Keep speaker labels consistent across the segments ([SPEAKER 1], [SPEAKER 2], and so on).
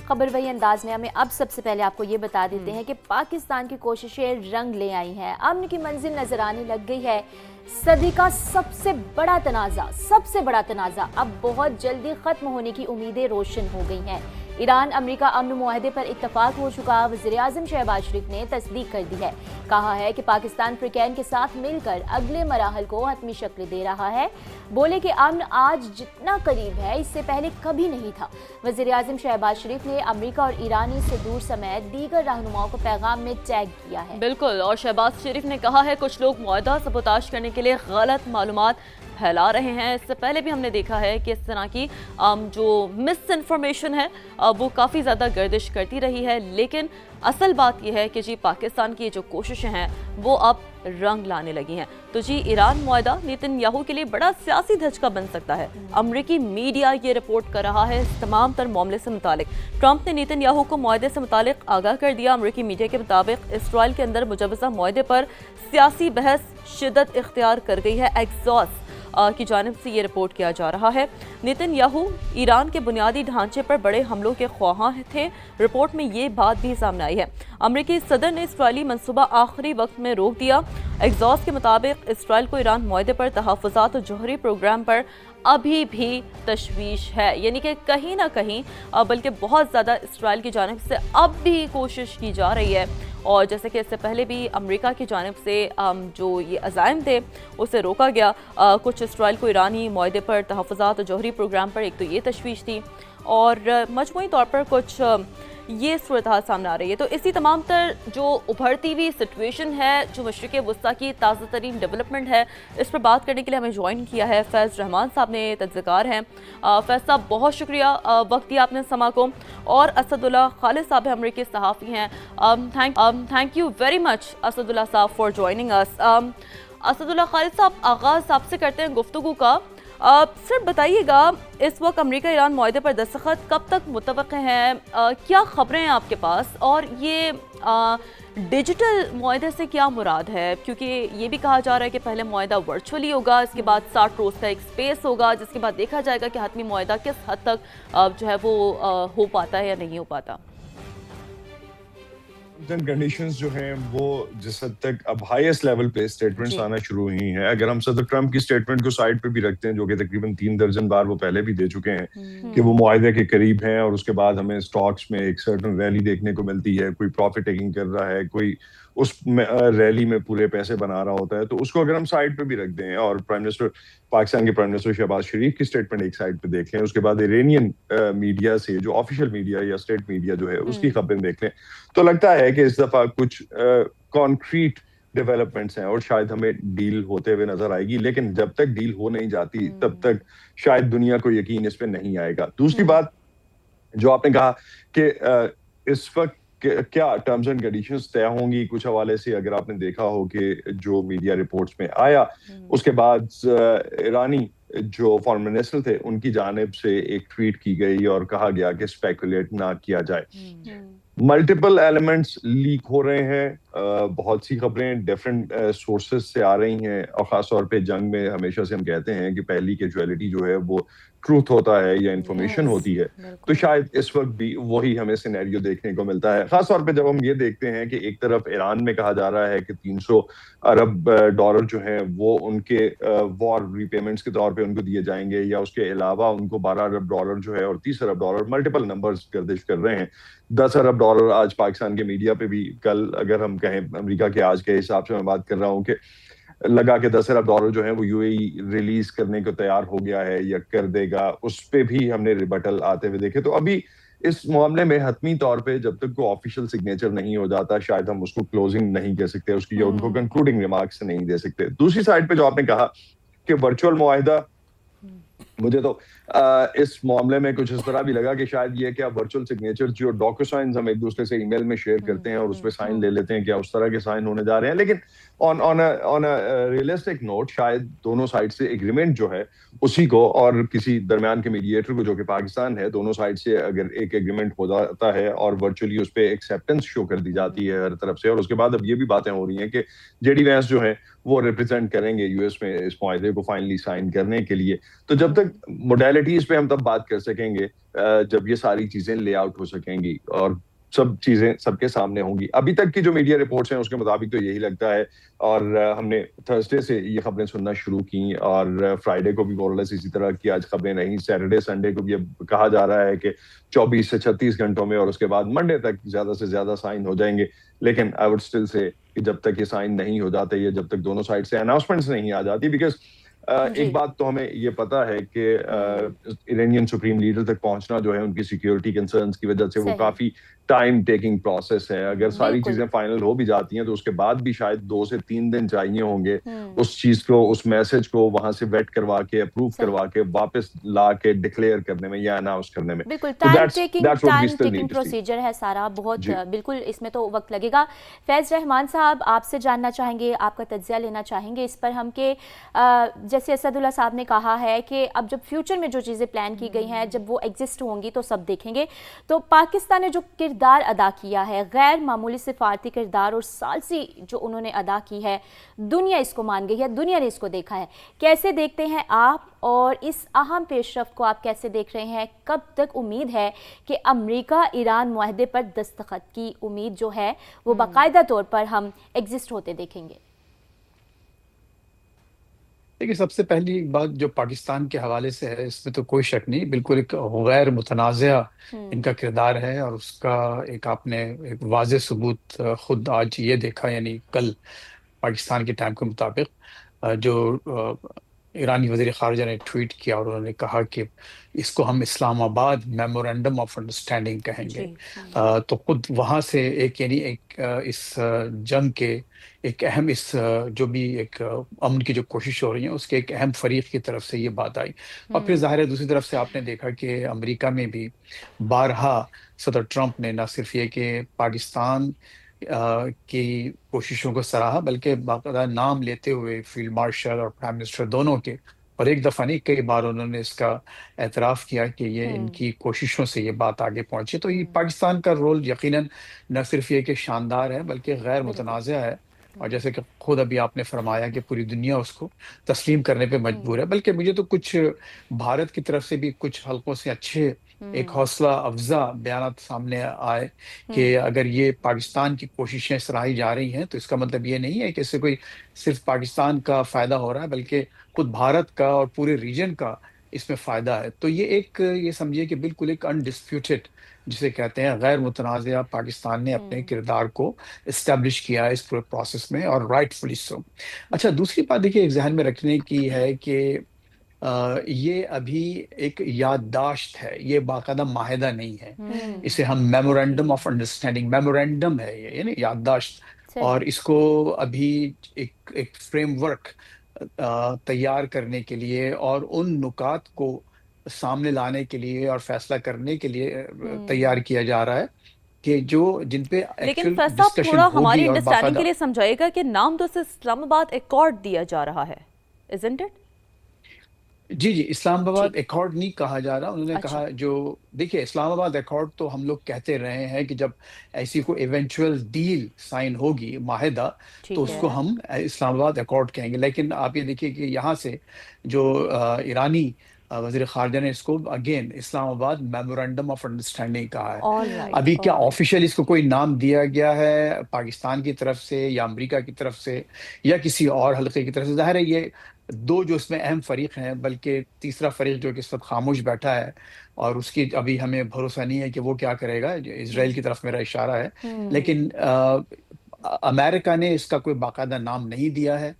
[SPEAKER 1] خبر وہی انداز میں ہمیں اب سب سے پہلے آپ کو یہ بتا دیتے ہیں کہ پاکستان کی کوششیں رنگ لے آئی ہیں، امن کی منزل نظر آنے لگ گئی ہے۔ صدی کا سب سے بڑا تنازع اب بہت جلدی ختم ہونے کی امیدیں روشن ہو گئی ہیں۔ ایران امریکہ امن معاہدے پر اتفاق ہو چکا، وزیراعظم شہباز شریف نے تصدیق کر دی ہے، کہا ہے کہ پاکستان فریقین کے ساتھ مل کر اگلے مراحل کو حتمی شکل دے رہا ہے۔ بولے کہ امن آج جتنا قریب ہے اس سے پہلے کبھی نہیں تھا۔ وزیراعظم شہباز شریف نے امریکہ اور ایرانی صدور سمیت دیگر رہنماؤں کو پیغام میں ٹیگ کیا ہے۔
[SPEAKER 2] بالکل، اور شہباز شریف نے کہا ہے کچھ لوگ معاہدہ سبوتاژ کرنے کے لیے غلط معلومات پھیلا رہے ہیں۔ اس سے پہلے بھی ہم نے دیکھا ہے کہ اس طرح کی جو مس انفارمیشن ہے وہ کافی زیادہ گردش کرتی رہی ہے، لیکن اصل بات یہ ہے کہ جی پاکستان کی جو کوششیں ہیں وہ اب رنگ لانے لگی ہیں۔ تو جی ایران معاہدہ نیتن یاہو کے لیے بڑا سیاسی دھچکا بن سکتا ہے۔ امریکی میڈیا یہ رپورٹ کر رہا ہے اس تمام تر معاملے سے متعلق۔ ٹرمپ نے نیتن یاہو کو معاہدے سے متعلق آگاہ کر دیا۔ امریکی میڈیا کے مطابق اسرائیل کے اندر مجوزہ معاہدے پر سیاسی بحث شدت اختیار کر گئی ہے۔ ایکسوس کی جانب سے یہ رپورٹ کیا جا رہا ہے۔ نیتن یاہو ایران کے بنیادی ڈھانچے پر بڑے حملوں کے خواہاں تھے۔ رپورٹ میں یہ بات بھی سامنے آئی ہے۔ امریکی صدر نے اسرائیلی منصوبہ آخری وقت میں روک دیا۔ ایکسوس کے مطابق اسرائیل کو ایران معاہدے پر تحفظات اور جوہری پروگرام پر ابھی بھی تشویش ہے، یعنی کہ کہیں نہ کہیں بلکہ بہت زیادہ اسرائیل کی جانب سے اب بھی کوشش کی جا رہی ہے، اور جیسے کہ اس سے پہلے بھی امریکہ کی جانب سے جو یہ عزائم تھے اسے روکا گیا۔ کچھ اسرائیل کو ایرانی معاہدے پر تحفظات اور جوہری پروگرام پر ایک تو یہ تشویش تھی، اور مجموعی طور پر کچھ یہ صورتحال سامنے آ رہی ہے۔ تو اسی تمام تر جو ابھرتی ہوئی سچویشن ہے، جو مشرق وسطیٰ کی تازہ ترین ڈیولپمنٹ ہے، اس پر بات کرنے کے لیے ہمیں جوائن کیا ہے فیض رحمان صاحب نے، تجزیہ کار ہیں۔ فیض صاحب بہت شکریہ وقت دیا آپ نے سما کو، اور اسد اللہ خالد صاحب امریکی صحافی ہیں۔ Thank you very much Asad Ullah صاحب فار جوائننگ اس۔ اسد اللہ خالد صاحب، آغاز آپ سے کرتے ہیں گفتگو کا۔ سر بتائیے گا اس وقت امریکہ ایران معاہدے پر دستخط کب تک متوقع ہیں؟ کیا خبریں ہیں آپ کے پاس، اور یہ ڈیجیٹل معاہدے سے کیا مراد ہے؟ کیونکہ یہ بھی کہا جا رہا ہے کہ پہلے معاہدہ ورچولی ہوگا، اس کے بعد 60 روز کا ایک سپیس ہوگا، جس کے بعد دیکھا جائے گا کہ حتمی معاہدہ کس حد تک جو ہے وہ ہو پاتا ہے یا نہیں ہو پاتا۔
[SPEAKER 3] کنڈیشنز جو ہیں وہ جس حد تک اب ہائیسٹ لیول پہ اسٹیٹمنٹس آنا شروع ہوئی ہیں، اگر ہم صدر ٹرمپ کی اسٹیٹمنٹ کو سائڈ پہ بھی رکھتے ہیں جو کہ تقریباً 3 درجن بار وہ پہلے بھی دے چکے ہیں کہ وہ معاہدے کے قریب ہیں، اور اس کے بعد ہمیں اسٹاکس میں ایک سرٹن ریلی دیکھنے کو ملتی ہے، کوئی پروفٹ ٹیکنگ کر رہا ہے، کوئی اس ریلی میں پورے پیسے بنا رہا ہوتا ہے، تو اس کو اگر ہم سائڈ پہ بھی رکھ دیں اور پاکستان کے پرائم منسٹر شہباز شریف کی اسٹیٹمنٹ ایک سائڈ پہ دیکھ لیں، اس کے بعد ایرانین میڈیا سے جو آفیشیل میڈیا یا اسٹیٹ میڈیا جو ہے اس کی خبریں دیکھ لیں، تو لگتا ہے کہ اس دفعہ کچھ کانکریٹ ڈیولپمنٹس ہیں اور شاید ہمیں ڈیل ہوتے ہوئے نظر آئے گی، لیکن جب تک ڈیل ہو نہیں جاتی تب تک شاید دنیا کو یقین اس پہ نہیں آئے گا۔ دوسری بات جو آپ نے کہا کہ اس وقت کیا ٹرمز اینڈ کنڈیشنز طے ہوں گی، کچھ حوالے سے اگر آپ نے دیکھا ہو کہ جو میڈیا رپورٹس میں آیا، اس کے بعد ایرانی جو فارن منسٹر تھے ان کی جانب سے ایک ٹویٹ کی گئی اور کہا گیا کہ اسپیکولیٹ نہ کیا جائے۔ ملٹیپل ایلیمنٹس لیک ہو رہے ہیں، بہت سی خبریں ڈیفرنٹ سورسز سے آ رہی ہیں، اور خاص طور پہ جنگ میں ہمیشہ سے ہم کہتے ہیں کہ پہلی کیجویلٹی جو ہے وہ ٹروتھ ہوتا ہے یا انفارمیشن ہوتی ہے، تو شاید اس وقت بھی وہی ہمیں سینیریو دیکھنے کو ملتا ہے، خاص طور پہ جب ہم یہ دیکھتے ہیں کہ ایک طرف ایران میں کہا جا رہا ہے کہ 300 ارب ڈالر جو ہیں وہ ان کے وار ری پیمنٹس کے طور پہ ان کو دیے جائیں گے، یا اس کے علاوہ ان کو 12 ارب ڈالر جو ہے اور 30 ارب ڈالر، ملٹیپل نمبرز گردش کر رہے ہیں، 10 ارب ڈالر آج پاکستان کے میڈیا پہ بھی، کل اگر ہم کہیں امریکہ کے آج کے حساب سے میں بات کر رہا ہوں کہ لگا کہ 10 ارب ڈالر جو ہیں وہ UAE ریلیز کرنے کو تیار ہو گیا ہے یا کر دے گا، اس پہ بھی ہم نے ریبٹل آتے ہوئے دیکھے۔ تو ابھی اس معاملے میں حتمی طور پہ جب تک کوئی آفیشیل سگنیچر نہیں ہو جاتا شاید ہم اس کو کلوزنگ نہیں کہہ سکتے اس کی، یا ان کو کنکلوڈنگ ریمارکس نہیں دے سکتے۔ دوسری سائڈ پہ جو آپ نے کہا کہ ورچوئل معاہدہ، مجھے تو اس معاملے میں کچھ اس طرح بھی لگا کہ شاید یہ کیا ورچوئل سگنیچر جو ڈاکو سائنز ہم ایک دوسرے سے ای میل میں شیئر کرتے ہیں اور اس پہ سائن لے لیتے ہیں، کیا اس طرح کے سائن ہونے جا رہے ہیں، لیکن آن ریئلسٹک نوٹ شاید دونوں سائڈ سے ایگریمنٹ جو ہے اسی کو، اور کسی درمیان کے میڈیٹر کو جو کہ پاکستان ہے، دونوں سائڈ سے اگر ایک ایگریمنٹ ہو جاتا ہے اور ورچولی اس پہ ایکسیپٹنس شو کر دی جاتی ہے ہر طرف سے، اور اس کے بعد اب یہ بھی باتیں ہو رہی ہیں کہ JD وینس جو ہیں وہ ریپرزینٹ کریں گے US میں اس معاہدے کو فائنلی سائن کرنے کے لیے، تو جب تک موڈیلٹیز پہ ہم تب بات کر سکیں گے جب یہ ساری چیزیں لے آؤٹ ہو سکیں گی اور سب چیزیں سب کے سامنے ہوں گی. ابھی تک کی جو میڈیا رپورٹس ہیں اس کے مطابق تو یہی لگتا ہے, اور ہم نے تھرسڈے سے یہ خبریں سننا شروع کی اور فرائیڈے کو بھی مورلس اسی طرح کی آج خبریں رہیں. سیٹرڈے سنڈے کو بھی اب کہا جا رہا ہے کہ 24 سے 36 گھنٹوں میں اور اس کے بعد منڈے تک زیادہ سے زیادہ سائن ہو جائیں گے. لیکن آئی وڈ اسٹل سے کہ جب تک یہ سائن نہیں ہو جاتے یا جب تک دونوں سائڈ سے اناؤنسمنٹس نہیں آ جاتی, بیکاز ایک بات تو ہمیں یہ پتا ہے کہ ایرانین سپریم لیڈر تک پہنچنا جو ہے ان کی سیکیورٹی کنسرنز کی وجہ سے وہ کافی ٹائم ٹیکنگ پروسیس ہے. اگر ساری چیزیں فائنل ہو بھی جاتی ہیں تو اس کے بعد بھی شاید 2 سے 3 دن چاہیے ہوں گے اس چیز کو, اس میسج کو وہاں سے ویٹ کروا کے اپروو کروا کے واپس لا کے ڈکلیئر کرنے میں یا اناؤنس کرنے میں.
[SPEAKER 1] بالکل ٹائم ٹیکنگ پروسیجر ہے سارا, بہت بالکل اس میں تو وقت لگے گا. فیض رحمان صاحب آپ سے جاننا چاہیں گے, آپ کا تجزیہ لینا چاہیں گے اس پر ہم کہ جیسے اسد اللہ صاحب نے کہا ہے کہ اب جب فیوچر میں جو چیزیں پلان کی گئی ہیں جب وہ ایگزسٹ ہوں گی تو سب دیکھیں گے. تو پاکستان نے جو کردار ادا کیا ہے, غیر معمولی سفارتی کردار اور ثالثی جو انہوں نے ادا کی ہے, دنیا اس کو مان گئی ہے, دنیا نے اس کو دیکھا ہے. کیسے دیکھتے ہیں آپ اور اس اہم پیش رفت کو آپ کیسے دیکھ رہے ہیں؟ کب تک امید ہے کہ امریکہ ایران معاہدے پر دستخط کی امید جو ہے وہ باقاعدہ طور پر ہم ایگزسٹ ہوتے دیکھیں گے؟
[SPEAKER 4] دیکھیے, سب سے پہلی بات جو پاکستان کے حوالے سے ہے اس میں تو کوئی شک نہیں, بالکل ایک غیر متنازع ان کا کردار ہے اور اس کا ایک آپ نے ایک واضح ثبوت خود آج یہ دیکھا, یعنی کل پاکستان کے ٹائم کے مطابق جو ایرانی وزیر خارجہ نے ٹویٹ کیا اور انہوں نے کہا کہ اس کو ہم اسلام آباد میمورینڈم آف انڈرسٹینڈنگ کہیں گے. تو خود وہاں سے ایک یعنی ایک اس جنگ کے ایک اہم اس جو بھی ایک امن کی جو کوشش ہو رہی ہیں اس کے ایک اہم فریق کی طرف سے یہ بات آئی. اور پھر ظاہر ہے دوسری طرف سے آپ نے دیکھا کہ امریکہ میں بھی بارہا صدر ٹرمپ نے نہ صرف یہ کہ پاکستان کی کوششوں کو سراہا بلکہ باقاعدہ نام لیتے ہوئے فیلڈ مارشل اور پرائم منسٹر دونوں کے, اور ایک دفعہ نہیں کئی بار انہوں نے اس کا اعتراف کیا کہ یہ ان کی کوششوں سے یہ بات آگے پہنچی. تو یہ پاکستان کا رول یقیناً نہ صرف یہ کہ شاندار ہے بلکہ غیر متنازع ہے, اور جیسے کہ خود ابھی آپ نے فرمایا کہ پوری دنیا اس کو تسلیم کرنے پہ مجبور ہے. بلکہ مجھے تو کچھ بھارت کی طرف سے بھی کچھ حلقوں سے اچھے ایک حوصلہ افزا بیانات سامنے آئے کہ اگر یہ پاکستان کی کوششیں سراہی جا رہی ہیں تو اس کا مطلب یہ نہیں ہے کہ اس سے کوئی صرف پاکستان کا فائدہ ہو رہا ہے بلکہ خود بھارت کا اور پورے ریجن کا اس میں فائدہ ہے. تو یہ ایک یہ سمجھیے کہ بالکل ایک انڈسپیوٹڈ جسے کہتے ہیں غیر متنازع پاکستان نے اپنے کردار کو اسٹیبلش کیا ہے اس پورے پروسیس میں, اور رائٹفلی سو. اچھا, دوسری بات دیکھیے ایک ذہن میں رکھنے کی ہے کہ یہ ابھی ایک یادداشت ہے, یہ باقاعدہ معاہدہ نہیں ہے. اسے ہم میمورینڈم آف انڈرسٹینڈنگ, میمورینڈم ہے یہ, یعنی یادداشت, اور اس کو ابھی ایک فریم ورک تیار کرنے کے لیے اور ان نکات کو سامنے لانے کے لیے اور فیصلہ کرنے کے لیے تیار کیا جا رہا ہے کہ جن پہ
[SPEAKER 2] لیکن فیصلہ تھوڑا ہماری انڈرسٹینڈنگ کے لیے سمجھائے گا کہ نام تو اسلام آباد ایکارڈ دیا جا رہا ہے, isn't it؟
[SPEAKER 4] جی اسلام آباد ایکارڈ نہیں کہا جا رہا. انہوں نے کہا جو دیکھیے اسلام آباد ایکارڈ تو ہم لوگ کہتے رہے ہیں کہ جب ایسی کوئی ایونچوئل ڈیل سائن ہوگی, معاہدہ, تو اس کو ہم اسلام آباد ایکارڈ کہیں گے. لیکن آپ یہ دیکھیے کہ یہاں سے جو ایرانی وزیر خارجہ نے اس کو اگین اسلام آباد میمورینڈم آف انڈرسٹینڈنگ کہا ہے. ابھی کیا آفیشیل اس کو کوئی نام دیا گیا ہے پاکستان کی طرف سے یا امریکہ کی طرف سے یا کسی اور حلقے کی طرف سے؟ ظاہر ہے یہ دو جو اس میں اہم فریق ہیں, بلکہ تیسرا فریق جو کہ اس وقت خاموش بیٹھا ہے اور اس کی ابھی ہمیں بھروسہ نہیں ہے کہ وہ کیا کرے گا. اسرائیل کی طرف میرا اشارہ ہے, لیکن امریکہ نے اس کا کوئی باقاعدہ نام نہیں دیا ہے.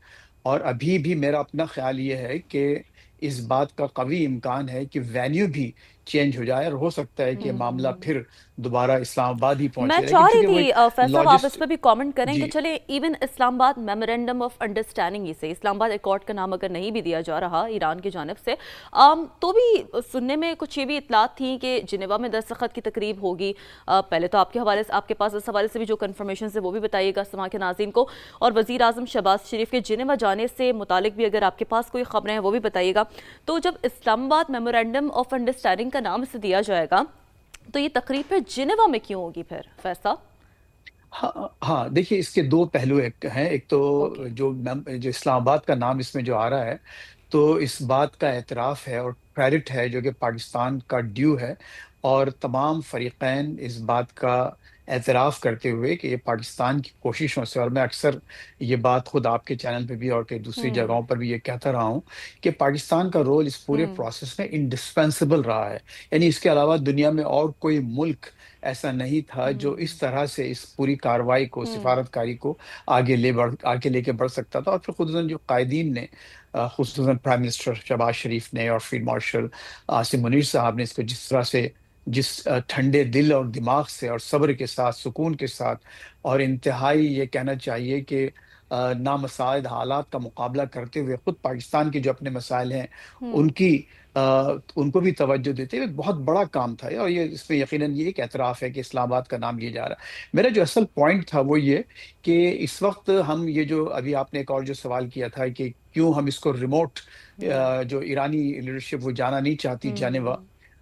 [SPEAKER 4] اور ابھی بھی میرا اپنا خیال یہ ہے کہ اس بات کا قوی امکان ہے کہ وینیو بھی چینج ہو جائے, اور ہو سکتا ہے کہ معاملہ پھر دوبارہ اسلام آباد ہی پہنچے.
[SPEAKER 2] میں چاہ رہی تھی فیصل صاحب آپ اس پہ بھی کامنٹ کریں کہ چلے ایون اسلام آباد میمورینڈم آف انڈرسٹینڈنگ ہی سے, اسلام آباد ایکارڈ کا نام اگر نہیں بھی دیا جا رہا ایران کی جانب سے, تو بھی سننے میں کچھ یہ بھی اطلاعات تھیں کہ جنیوا میں دستخط کی تقریب ہوگی. پہلے تو آپ کے حوالے سے, آپ کے پاس اس حوالے سے بھی جو کنفرمیشن ہے وہ بھی بتائیے گا سما کے ناظرین کو, اور وزیر اعظم شہباز شریف کے جنیوا جانے سے متعلق بھی اگر آپ کے پاس کوئی خبریں ہیں وہ بھی بتائیے گا. تو جب اسلام آباد میمورینڈم آف انڈرسٹینڈنگ کا نام اسے دیا جائے گا تو یہ تقریب پھر جنیوا میں کیوں ہوگی پھر فیصلہ؟
[SPEAKER 4] ہاں دیکھیے اس کے دو پہلو ہیں. ایک تو جو اسلام آباد کا نام اس میں جو آ رہا ہے تو اس بات کا اعتراف ہے اور کریڈٹ ہے جو کہ پاکستان کا ڈیو ہے، اور تمام فریقین اس بات کا اعتراف کرتے ہوئے کہ یہ پاکستان کی کوششوں سے، اور میں اکثر یہ بات خود آپ کے چینل پہ بھی اور کئی دوسری جگہوں پر بھی یہ کہتا رہا ہوں کہ پاکستان کا رول اس پورے پروسیس میں انڈسپینسبل رہا ہے. یعنی اس کے علاوہ دنیا میں اور کوئی ملک ایسا نہیں تھا جو اس طرح سے اس پوری کارروائی کو، سفارتکاری کو آگے لے کے بڑھ سکتا تھا. اور پھر خصوصاً جو قائدین نے، خصوصاً پرائم منسٹر شہباز شریف نے اور فیلڈ مارشل عاصم منیر صاحب نے اس کو جس طرح سے، جس ٹھنڈے دل اور دماغ سے اور صبر کے ساتھ، سکون کے ساتھ، اور انتہائی یہ کہنا چاہیے کہ نامساعد حالات کا مقابلہ کرتے ہوئے خود پاکستان کے جو اپنے مسائل ہیں ان کو بھی توجہ دیتے ہوئے، بہت بڑا کام تھا. اور یہ اس میں یقیناً یہ ایک اعتراف ہے کہ اسلام آباد کا نام لیا جا رہا ہے. میرا جو اصل پوائنٹ تھا وہ یہ کہ اس وقت ہم یہ جو ابھی آپ نے ایک اور جو سوال کیا تھا کہ کیوں ہم اس کو ریموٹ، جو ایرانی لیڈرشپ وہ جانا نہیں چاہتی جنیوا.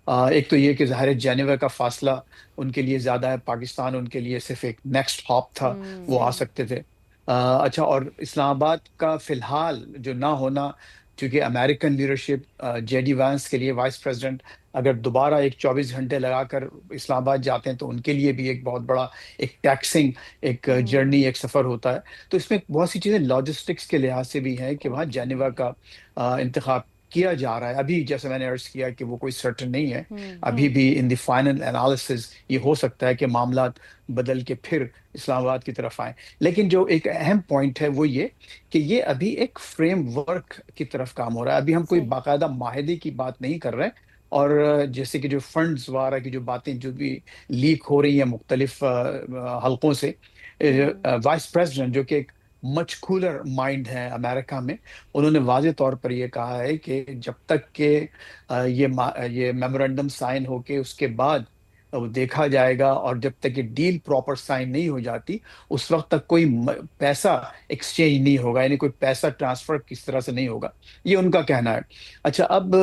[SPEAKER 4] ایک تو یہ کہ ظاہر جنیوا کا فاصلہ ان کے لیے زیادہ ہے، پاکستان ان کے لیے صرف ایک نیکسٹ ہاپ تھا، وہ آ سکتے تھے. اچھا، اور اسلام آباد کا فی الحال جو نہ ہونا، چونکہ American leadership, J D once کے لیے وائس پریزیڈنٹ اگر دوبارہ ایک 24 گھنٹے لگا کر اسلام آباد جاتے ہیں تو ان کے لیے بھی ایک بہت بڑا ایک ٹیکسنگ ایک جرنی، ایک سفر ہوتا ہے. تو اس میں بہت سی چیزیں لاجسٹکس کے لحاظ سے بھی ہیں کہ وہاں جنیوا کا انتخاب کیا جا رہا ہے. ابھی جیسے میں نے عرض کیا کہ وہ کوئی سرٹن نہیں ہے، ابھی بھی ان دی فائنل انالیسز یہ ہو سکتا ہے کہ معاملات بدل کے پھر اسلام آباد کی طرف آئیں. لیکن جو ایک اہم پوائنٹ ہے وہ یہ کہ یہ ابھی ایک فریم ورک کی طرف کام ہو رہا ہے. ابھی ہم کوئی باقاعدہ معاہدے کی بات نہیں کر رہے. اور جیسے کہ جو فنڈز وغیرہ کی جو باتیں جو بھی لیک ہو رہی ہیں مختلف حلقوں سے، وائس پریزیڈنٹ جو کہ ایک مچ کولر مائنڈ ہے امریکہ میں، انہوں نے واضح طور پر یہ کہا ہے کہ جب تک کہ یہ میمورنڈم سائن ہو کے اس کے بعد وہ دیکھا جائے گا، اور جب تک یہ ڈیل پراپر سائن نہیں ہو جاتی اس وقت تک کوئی پیسہ ایکسچینج نہیں ہوگا، یعنی کوئی پیسہ ٹرانسفر کس طرح سے نہیں ہوگا. یہ ان کا کہنا ہے. اچھا، اب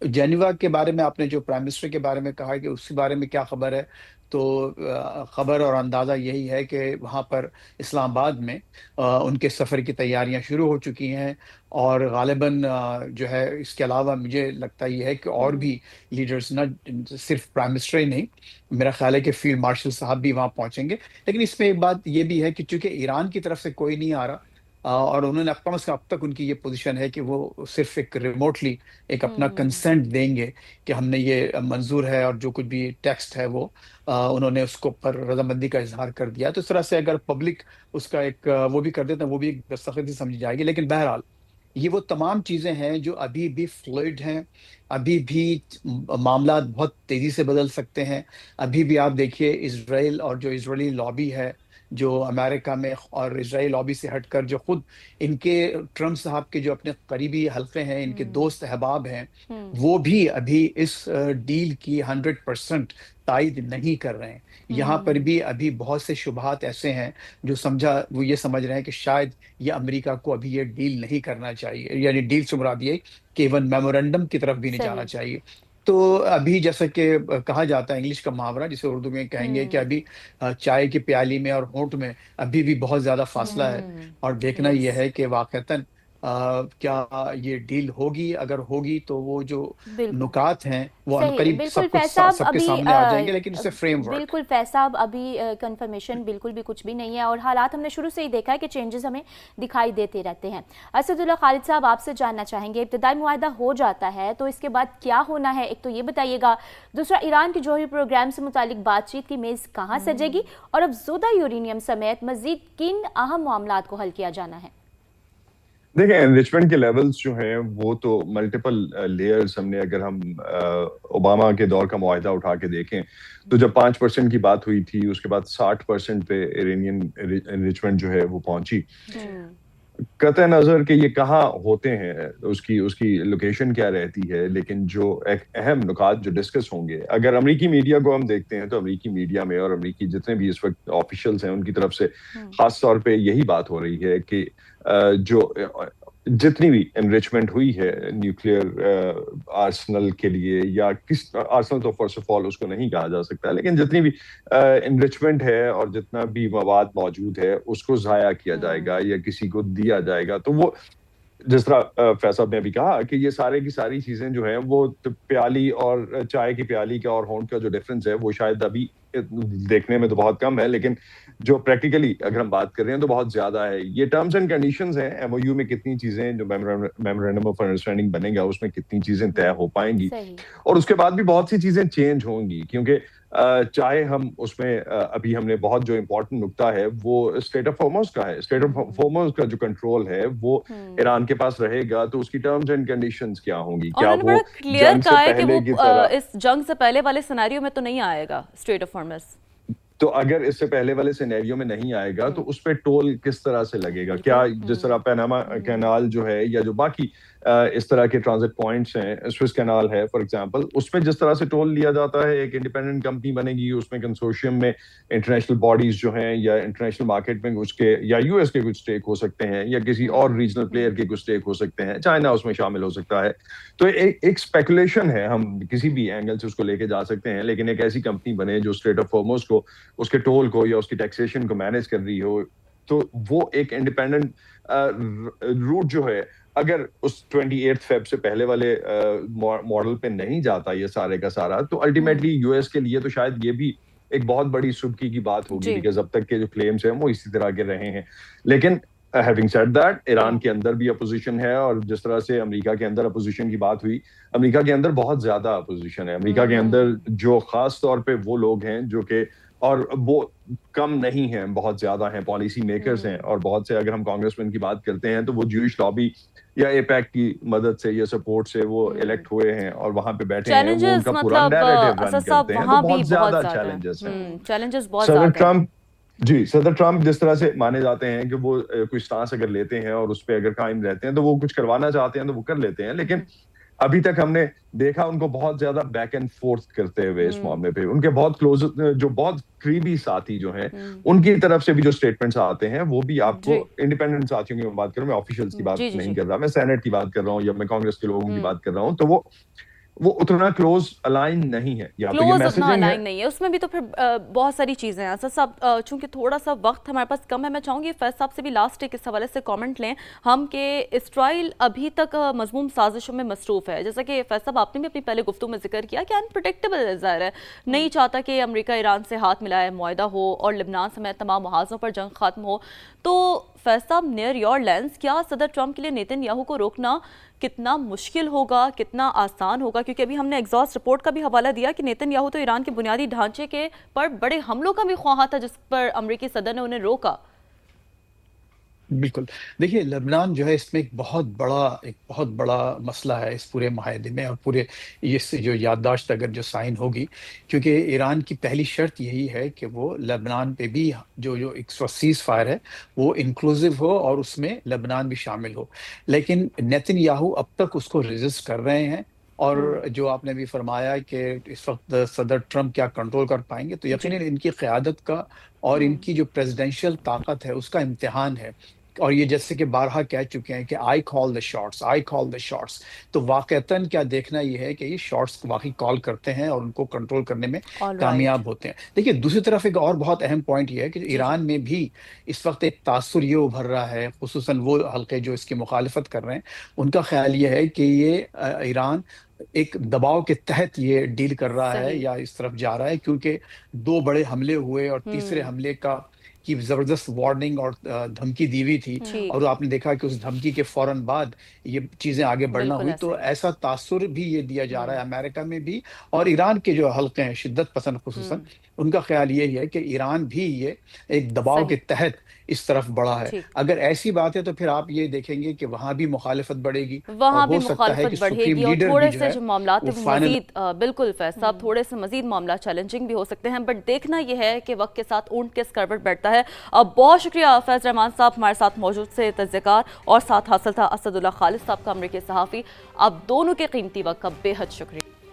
[SPEAKER 4] جنیوا کے بارے میں آپ نے جو پرائم منسٹر کے بارے میں کہا کہ اس کے بارے میں کیا خبر ہے، تو خبر اور اندازہ یہی ہے کہ وہاں پر اسلام آباد میں ان کے سفر کی تیاریاں شروع ہو چکی ہیں. اور غالباً جو ہے اس کے علاوہ مجھے لگتا یہ ہے کہ اور بھی لیڈرز، نہ صرف پرائم منسٹر ہی نہیں، میرا خیال ہے کہ فیلڈ مارشل صاحب بھی وہاں پہنچیں گے. لیکن اس میں ایک بات یہ بھی ہے کہ چونکہ ایران کی طرف سے کوئی نہیں آ رہا، اور انہوں نے کم از کم اب تک ان کی یہ پوزیشن ہے کہ وہ صرف ایک ریموٹلی ایک اپنا کنسنٹ دیں گے کہ ہم نے یہ منظور ہے، اور جو کچھ بھی ٹیکسٹ ہے وہ انہوں نے اس کو پر رضامندی کا اظہار کر دیا. تو اس طرح سے اگر پبلک اس کا ایک وہ بھی کر دیتا ہے، وہ بھی ایک دستخط ہی سمجھی جائے گی. لیکن بہرحال یہ وہ تمام چیزیں ہیں جو ابھی بھی فلوئڈ ہیں، ابھی بھی معاملات بہت تیزی سے بدل سکتے ہیں. ابھی بھی آپ دیکھیے اسرائیل اور جو اسرائیلی لابی ہے جو امریکہ میں، اور اسرائیل لابی سے ہٹ کر جو خود ان کے ٹرمپ صاحب کے جو اپنے قریبی حلقے ہیں، ان کے دوست احباب ہیں، وہ بھی ابھی اس ڈیل کی 100% تائید نہیں کر رہے ہیں. یہاں پر بھی ابھی بہت سے شبہات ایسے ہیں جو وہ یہ سمجھ رہے ہیں کہ شاید یہ امریکہ کو ابھی یہ ڈیل نہیں کرنا چاہیے، یعنی ڈیل سے مراد یہ کہ ایون میمورنڈم کی طرف بھی نہیں جانا چاہیے. تو ابھی جیسا کہ کہا جاتا ہے انگلش کا محاورہ جسے اردو میں کہیں گے کہ ابھی چائے کی پیالی میں اور ہونٹ میں ابھی بھی بہت زیادہ فاصلہ ہے. اور دیکھنا یہ ہے کہ واقعتاً کیا یہ ڈیل ہوگی. اگر ہوگی تو وہ جو نکات ہیں وہ عنقریب سب کے سامنے آ جائیں گے. لیکن اسے فریم ورک،
[SPEAKER 1] بالکل فیض صاحب، ابھی کنفرمیشن بالکل بھی کچھ بھی نہیں ہے، اور حالات ہم نے شروع سے ہی دیکھا ہے کہ چینجز ہمیں دکھائی دیتے رہتے ہیں. اسد اللہ خالد صاحب، آپ سے جاننا چاہیں گے، ابتدائی معاہدہ ہو جاتا ہے تو اس کے بعد کیا ہونا ہے؟ ایک تو یہ بتائیے گا. دوسرا، ایران کے جوہری پروگرام سے متعلق بات چیت کی میز کہاں سجے گی، اور افزودہ یورینیم سمیت مزید کن اہم معاملات کو حل کیا جانا ہے؟
[SPEAKER 3] دیکھیں، انریچمنٹ کے لیولز جو ہیں وہ تو ملٹیپل لیئرز، ہم نے اگر ہم اوباما کے دور کا معاہدہ اٹھا کے دیکھیں تو جب 5% کی بات ہوئی تھی، اس کے بعد 60% پہ ایرانین انریچمنٹ جو ہے وہ پہنچی. قطع نظر کہ یہ کہاں ہوتے ہیں، اس کی لوکیشن کیا رہتی ہے، لیکن جو ایک اہم نکات جو ڈسکس ہوں گے، اگر امریکی میڈیا کو ہم دیکھتے ہیں تو امریکی میڈیا میں اور امریکی جتنے بھی اس وقت آفیشلز ہیں ان کی طرف سے خاص طور پہ یہی بات ہو رہی ہے کہ جو جتنی بھی انریچمنٹ ہوئی ہے نیوکلیئر آرسنل کے لیے، یا آرسنل تو فرسٹ آف آل اس کو نہیں کہا جا سکتا، لیکن جتنی بھی انریچمنٹ ہے اور جتنا بھی مواد موجود ہے اس کو ضائع کیا جائے گا یا کسی کو دیا جائے گا. تو وہ جس طرح فیصل صاحب نے ابھی کہا کہ یہ سارے کی ساری چیزیں جو ہیں وہ پیالی اور چائے کی پیالی کا اور ہونٹ کا جو ڈفرنس ہے وہ شاید ابھی دیکھنے میں تو بہت کم ہے، لیکن جو پریکٹیکلی اگر ہم بات کر رہے ہیں تو بہت زیادہ ہے. یہ ٹرمز اینڈ کنڈیشنز ہیں، ایم او یو میں کتنی چیزیں جو میمورینڈم آف انڈرسٹینڈنگ بنے گا اس میں کتنی چیزیں طے ہو پائیں گی،
[SPEAKER 1] صحیح.
[SPEAKER 3] اور اس کے بعد بھی بہت سی چیزیں چینج ہوں گی، کیونکہ چاہے ہم اس میں ابھی ہم نے بہت جو امپورٹنٹ نقطہ ہے وہ اسٹیٹ آف ہارموز کا ہے. اسٹیٹ آف ہارموز کا جو کنٹرول ہے وہ ایران کے پاس رہے گا، تو اس کی ٹرمز اینڈ کنڈیشنز کیا ہوں گی؟
[SPEAKER 2] اور
[SPEAKER 3] کیا
[SPEAKER 2] انہوں نے
[SPEAKER 3] وہ
[SPEAKER 2] بڑا کلیئر
[SPEAKER 3] جنگ سے
[SPEAKER 2] کہا ہے کہ
[SPEAKER 3] پہلے
[SPEAKER 2] وہ
[SPEAKER 3] کی طرح،
[SPEAKER 2] اس جنگ سے پہلے والے سیناریو میں تو نہیں آئے گا اسٹریٹ آف ہارمز؟
[SPEAKER 3] تو اگر اس سے پہلے والے سینیریو میں نہیں آئے گا تو اس پہ ٹول کس طرح سے لگے گا؟ کیا جس طرح پیناما کینال جو ہے یا جو باقی اس طرح کے ٹرانزٹ پوائنٹس ہیں، سوئس کینال ہے فار ایگزامپل، اس پہ جس طرح سے ٹول لیا جاتا ہے، ایک انڈیپینڈنٹ کمپنی بنے گی، اس میں کنسورشیم میں انٹرنیشنل باڈیز جو ہیں یا انٹرنیشنل مارکیٹ میں اس کے یا یو ایس کے کچھ اسٹیک ہو سکتے ہیں یا کسی اور ریجنل پلیئر کے کچھ اسٹیک ہو سکتے ہیں، چائنا اس میں شامل ہو سکتا ہے. تو ایک اسپیکولیشن ہے، ہم کسی بھی اینگل سے اس کو لے کے جا سکتے ہیں، لیکن ایک ایسی کمپنی بنے جو اسٹریٹ آف ہارموز کو، اس کے ٹول کو یا اس کی ٹیکسیشن کو مینیج کر رہی ہو، تو وہ ایک انڈیپینڈنٹ روٹ جو ہے اگر اس 28 فیب سے پہلے والے ماڈل پہ نہیں جاتا یہ سارے کا سارا، تو الٹیمیٹلی یو ایس کے لیے تو شاید یہ بھی ایک بہت بڑی سبکی کی بات ہوگی، بیکاز اب تک کے جو کلیمز ہیں وہ اسی طرح کے رہے ہیں. لیکن ہیونگ سیڈ دیٹ، ایران کے اندر بھی اپوزیشن ہے، اور جس طرح سے امریکہ کے اندر اپوزیشن کی بات ہوئی، امریکہ کے اندر بہت زیادہ اپوزیشن ہے. امریکہ کے اندر جو خاص طور پہ وہ لوگ ہیں جو کہ، اور وہ کم نہیں ہیں، بہت زیادہ ہیں، پالیسی میکرز ہیں، اور بہت سے اگر ہم کانگریس مین کی بات کرتے ہیں تو وہ جوئش لابی یا اے پیک کی مدد سے یا سپورٹ سے وہ الیکٹ ہوئے ہیں اور وہاں پہ بیٹھے ہیں، وہ ان کا پورا نیریٹو رن کرتے ہیں. تو بہت زیادہ چیلنجز ہیں.
[SPEAKER 2] چیلنجز بہت
[SPEAKER 3] صدر
[SPEAKER 2] زیادہ
[SPEAKER 3] ٹرمپ، جی صدر ٹرمپ جس طرح سے مانے جاتے ہیں کہ وہ کوئی سٹانس اگر لیتے ہیں اور اس پہ اگر قائم رہتے ہیں تو وہ کچھ کروانا چاہتے ہیں تو وہ کر لیتے ہیں، لیکن ابھی تک ہم نے دیکھا ان کو بہت زیادہ بیک اینڈ فورتھ کرتے ہوئے اس معاملے پہ. ان کے بہت کلوز، جو بہت قریبی ساتھی جو ہیں ان کی طرف سے بھی جو سٹیٹمنٹس آتے ہیں وہ بھی آپ کو، انڈیپینڈنٹ ساتھیوں کی میں بات کر رہا ہوں، میں آفیشلز کی بات نہیں کر رہا، میں سینٹ کی بات کر رہا ہوں یا میں کانگریس کے لوگوں کی بات کر رہا ہوں، تو وہ اتنا کلوز الائن نہیں ہے، یا تو یہ
[SPEAKER 2] کلوز اتنا
[SPEAKER 3] میسجنگ ہے.
[SPEAKER 2] الائن نہیں ہے، اس میں بھی تو پھر بہت ساری چیزیں ہیں. اسد صاحب چونکہ تھوڑا سا وقت ہمارے پاس کم ہے، میں چاہوں گی فیض صاحب سے بھی لاسٹ ایک اس حوالے سے کامنٹ لیں ہم کہ اسرائیل ابھی تک مذموم سازشوں میں مصروف ہے. جیسا کہ فیض صاحب آپ نے بھی اپنی پہلے گفتگو میں ذکر کیا کہ انپریڈکٹیبل ہے، ظاہر ہے نہیں چاہتا کہ امریکہ ایران سے ہاتھ ملائے، معاہدہ ہو اور لبنان سمیت تمام محاذوں پر جنگ ختم ہو. تو فیض صاحب نیئر یور لینس، کیا صدر ٹرمپ کے لیے نیتن یاہو کو روکنا کتنا مشکل ہوگا، کتنا آسان ہوگا؟ کیونکہ ابھی ہم نے ایگزاسٹ رپورٹ کا بھی حوالہ دیا کہ نیتن یاہو تو ایران کے بنیادی ڈھانچے کے پر بڑے حملوں کا بھی خواہاں تھا جس پر امریکی صدر نے انہیں روکا.
[SPEAKER 4] بالکل. دیکھیے لبنان جو ہے اس میں ایک بہت بڑا مسئلہ ہے اس پورے معاہدے میں، اور پورے اس سے جو یادداشت اگر جو سائن ہوگی، کیونکہ ایران کی پہلی شرط یہی ہے کہ وہ لبنان پہ بھی جو ایک سیز فائر ہے وہ انکلوزیو ہو اور اس میں لبنان بھی شامل ہو. لیکن نیتن یاہو اب تک اس کو ریزسٹ کر رہے ہیں، اور جو آپ نے بھی فرمایا کہ اس وقت صدر ٹرمپ کیا کنٹرول کر پائیں گے، تو یقیناً ان کی قیادت کا اور ان کی جو پریزیڈنشل طاقت ہے اس کا امتحان ہے. اور یہ جیسے کہ بارہا کہہ چکے ہیں کہ آئی کال دا شاٹس، تو واقعتاً کیا دیکھنا یہ ہے کہ یہ شاٹس واقعی کال کرتے ہیں اور ان کو کنٹرول کرنے میں کامیاب ہوتے ہیں. دیکھیے دوسری طرف ایک اور بہت اہم پوائنٹ یہ ہے کہ ایران میں بھی اس وقت ایک تاثر یہ ابھر رہا ہے، خصوصاً وہ حلقے جو اس کی مخالفت کر رہے ہیں، ان کا خیال یہ ہے کہ یہ ایران ایک دباؤ کے تحت یہ ڈیل کر رہا ہے یا اس طرف جا رہا ہے، کیونکہ 2 بڑے حملے ہوئے اور تیسرے حملے کی زبردست وارننگ اور دھمکی دی ہوئی تھی، اور آپ نے دیکھا کہ اس دھمکی کے فوراً بعد یہ چیزیں آگے بڑھنا ہوئی. تو ایسا تاثر بھی یہ دیا جا رہا ہے امریکہ میں بھی، اور ایران کے جو حلقے ہیں شدت پسند خصوصاً، ان کا خیال یہی ہے کہ ایران بھی یہ ایک دباؤ کے تحت اس طرف بڑھا ہے. اگر ایسی بات ہے تو پھر آپ یہ دیکھیں گے کہ وہاں بھی مخالفت بڑھے گی،
[SPEAKER 2] وہاں بھی مخالفت بڑھے گی، اور تھوڑے سے جو معاملات ہیں وہ مزید، بالکل فیض صاحب، تھوڑے سے مزید معاملات چیلنجنگ بھی ہو سکتے ہیں. بٹ دیکھنا یہ ہے کہ وقت کے ساتھ اونٹ کس کروٹ بیٹھتا ہے. اب بہت شکریہ فیض رحمان صاحب ہمارے ساتھ موجود سے تجزیہ کار، اور ساتھ حاصل تھا اسد اللہ خالد صاحب کا، امریکی صحافی. اب دونوں کے قیمتی وقت کا بے حد شکریہ.